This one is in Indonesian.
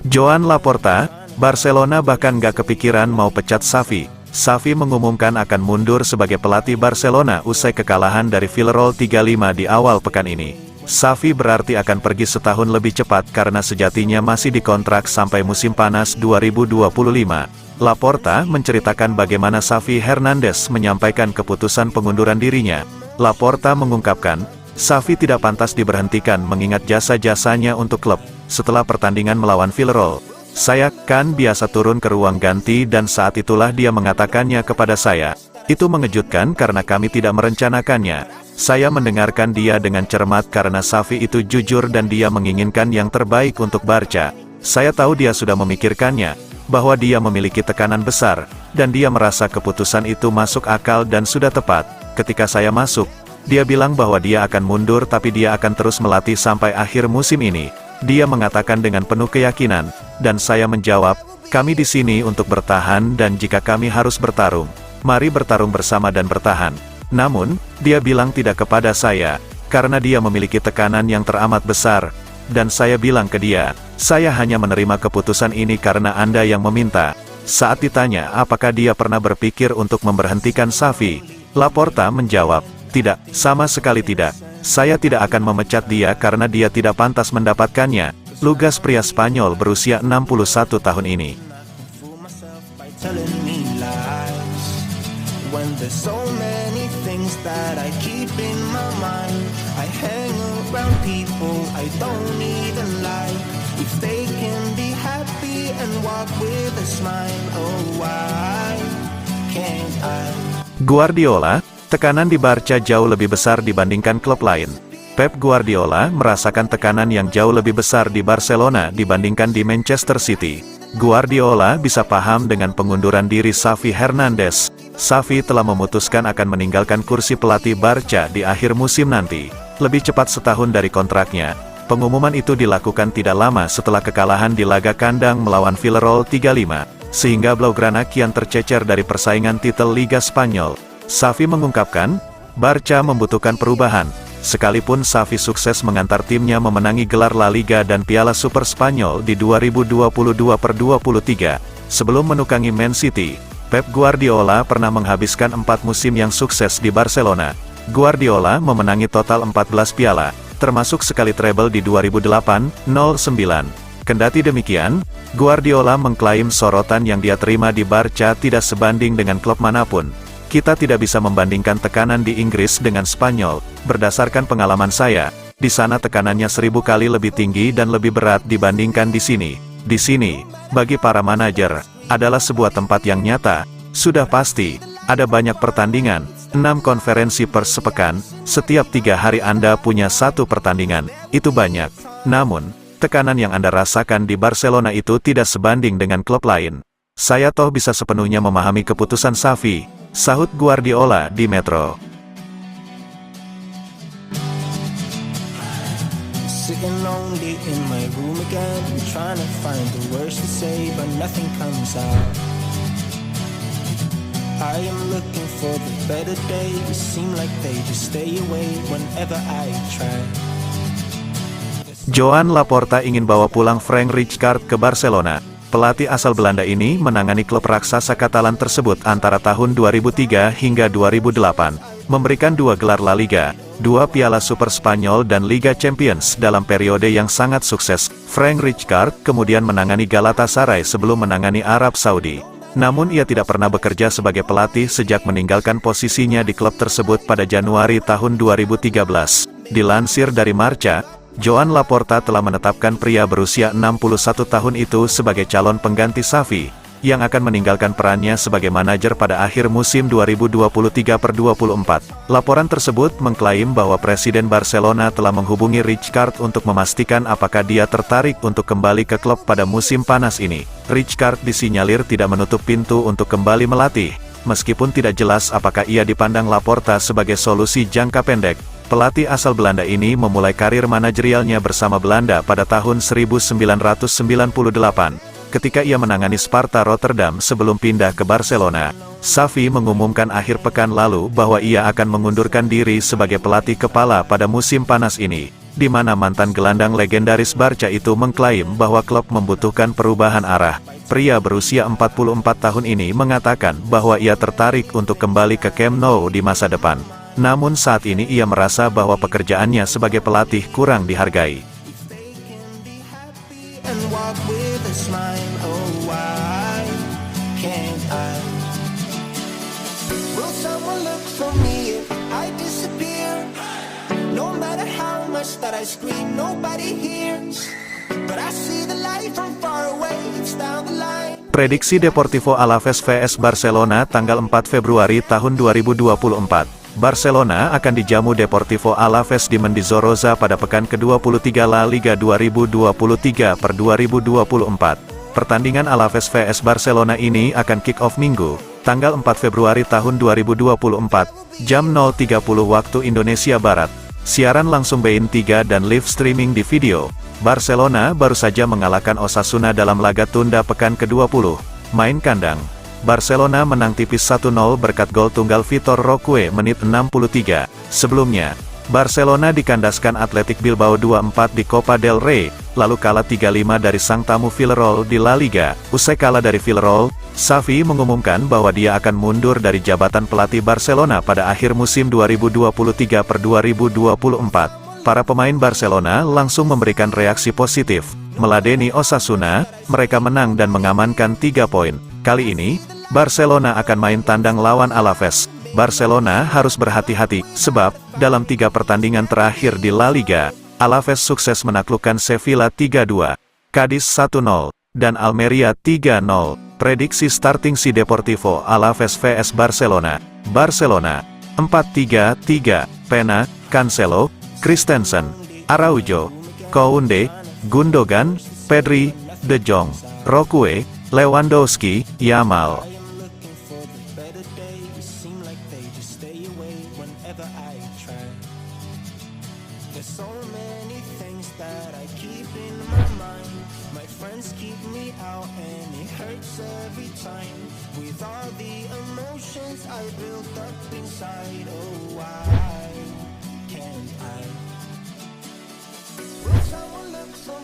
Joan Laporta, Barcelona bahkan gak kepikiran mau pecat Xavi. Xavi mengumumkan akan mundur sebagai pelatih Barcelona usai kekalahan dari Villarreal 3-5 di awal pekan ini. Xavi berarti akan pergi setahun lebih cepat karena sejatinya masih dikontrak sampai musim panas 2025. Laporta menceritakan bagaimana Xavi Hernandez menyampaikan keputusan pengunduran dirinya. Laporta mengungkapkan, Xavi tidak pantas diberhentikan mengingat jasa-jasanya untuk klub. Setelah pertandingan melawan Villarreal, saya kan biasa turun ke ruang ganti dan saat itulah dia mengatakannya kepada saya. Itu mengejutkan karena kami tidak merencanakannya. Saya mendengarkan dia dengan cermat karena Xavi itu jujur dan dia menginginkan yang terbaik untuk Barca. Saya tahu dia sudah memikirkannya, bahwa dia memiliki tekanan besar, dan dia merasa keputusan itu masuk akal dan sudah tepat. Ketika saya masuk, dia bilang bahwa dia akan mundur tapi dia akan terus melatih sampai akhir musim ini. Dia mengatakan dengan penuh keyakinan, dan saya menjawab, kami di sini untuk bertahan dan jika kami harus bertarung, mari bertarung bersama dan bertahan. Namun, dia bilang tidak kepada saya, karena dia memiliki tekanan yang teramat besar, dan saya bilang ke dia, saya hanya menerima keputusan ini karena Anda yang meminta. Saat ditanya apakah dia pernah berpikir untuk memberhentikan Xavi, Laporta menjawab, tidak, sama sekali tidak. Saya tidak akan memecat dia karena dia tidak pantas mendapatkannya. Lugas pria Spanyol berusia 61 tahun ini. Guardiola, tekanan di Barca jauh lebih besar dibandingkan klub lain. Pep Guardiola merasakan tekanan yang jauh lebih besar di Barcelona dibandingkan di Manchester City. Guardiola bisa paham dengan pengunduran diri Xavi Hernandez. Xavi telah memutuskan akan meninggalkan kursi pelatih Barca di akhir musim nanti, lebih cepat setahun dari kontraknya. Pengumuman itu dilakukan tidak lama setelah kekalahan di laga kandang melawan Villarreal 3-5, sehingga Blaugrana kian tercecer dari persaingan titel Liga Spanyol. Xavi mengungkapkan, Barca membutuhkan perubahan. Sekalipun Xavi sukses mengantar timnya memenangi gelar La Liga dan Piala Super Spanyol di 2022/23, sebelum menukangi Man City, Pep Guardiola pernah menghabiskan 4 musim yang sukses di Barcelona. Guardiola memenangi total 14 piala, termasuk sekali treble di 2008-09. Kendati demikian, Guardiola mengklaim sorotan yang dia terima di Barca tidak sebanding dengan klub manapun. Kita tidak bisa membandingkan tekanan di Inggris dengan Spanyol. Berdasarkan pengalaman saya, di sana tekanannya 1000 kali lebih tinggi dan lebih berat dibandingkan di sini. Di sini, bagi para manajer, adalah sebuah tempat yang nyata. Sudah pasti, ada banyak pertandingan, 6 konferensi pers sepekan, setiap 3 hari Anda punya 1 pertandingan. Itu banyak. Namun, tekanan yang Anda rasakan di Barcelona itu tidak sebanding dengan klub lain. Saya toh bisa sepenuhnya memahami keputusan Xavi, sahut Guardiola di Metro. Joan Laporta ingin bawa pulang Frank Rijkaard ke Barcelona. Pelatih asal Belanda ini menangani klub raksasa Katalan tersebut antara tahun 2003 hingga 2008, memberikan 2 gelar La Liga, 2 Piala Super Spanyol dan Liga Champions dalam periode yang sangat sukses. Frank Rijkaard kemudian menangani Galatasaray sebelum menangani Arab Saudi. Namun ia tidak pernah bekerja sebagai pelatih sejak meninggalkan posisinya di klub tersebut pada Januari tahun 2013. Dilansir dari Marca, Joan Laporta telah menetapkan pria berusia 61 tahun itu sebagai calon pengganti Xavi, yang akan meninggalkan perannya sebagai manajer pada akhir musim 2023/24. Laporan tersebut mengklaim bahwa Presiden Barcelona telah menghubungi Rijkaard untuk memastikan apakah dia tertarik untuk kembali ke klub pada musim panas ini. Rijkaard disinyalir tidak menutup pintu untuk kembali melatih, meskipun tidak jelas apakah ia dipandang Laporta sebagai solusi jangka pendek. Pelatih asal Belanda ini memulai karir manajerialnya bersama Belanda pada tahun 1998, ketika ia menangani Sparta Rotterdam sebelum pindah ke Barcelona. Xavi mengumumkan akhir pekan lalu bahwa ia akan mengundurkan diri sebagai pelatih kepala pada musim panas ini. di mana mantan gelandang legendaris Barca itu mengklaim bahwa klub membutuhkan perubahan arah. Pria berusia 44 tahun ini mengatakan bahwa ia tertarik untuk kembali ke Camp Nou di masa depan. Namun saat ini ia merasa bahwa pekerjaannya sebagai pelatih kurang dihargai. Prediksi Deportivo Alaves vs Barcelona tanggal 4 Februari tahun 2024. Barcelona akan dijamu Deportivo Alaves di Mendizorroza pada pekan ke-23 La Liga 2023/2024. Pertandingan Alaves vs Barcelona ini akan kick-off Minggu, tanggal 4 Februari tahun 2024, jam 0.30 waktu Indonesia Barat. Siaran langsung beIN 3 dan live streaming di video. Barcelona baru saja mengalahkan Osasuna dalam laga tunda pekan ke-20. Main kandang, Barcelona menang tipis 1-0 berkat gol tunggal Vitor Roque menit 63. Sebelumnya, Barcelona dikandaskan Athletic Bilbao 2-4 di Copa del Rey, lalu kalah 3-5 dari sang tamu Villarreal di La Liga. Usai kalah dari Villarreal, Xavi mengumumkan bahwa dia akan mundur dari jabatan pelatih Barcelona pada akhir musim 2023/2024. Para pemain Barcelona langsung memberikan reaksi positif. Meladeni Osasuna, mereka menang dan mengamankan 3 poin. Kali ini, Barcelona akan main tandang lawan Alaves. Barcelona harus berhati-hati, sebab, dalam 3 pertandingan terakhir di La Liga, Alaves sukses menaklukkan Sevilla 3-2, Cadiz 1-0, dan Almeria 3-0. Prediksi starting si Deportivo Alaves vs Barcelona. Barcelona, 4-3-3, Pena, Cancelo, Christensen, Araujo, Kounde, Gundogan, Pedri, De Jong, Roque, Lewandowski, Yamal. Someone look for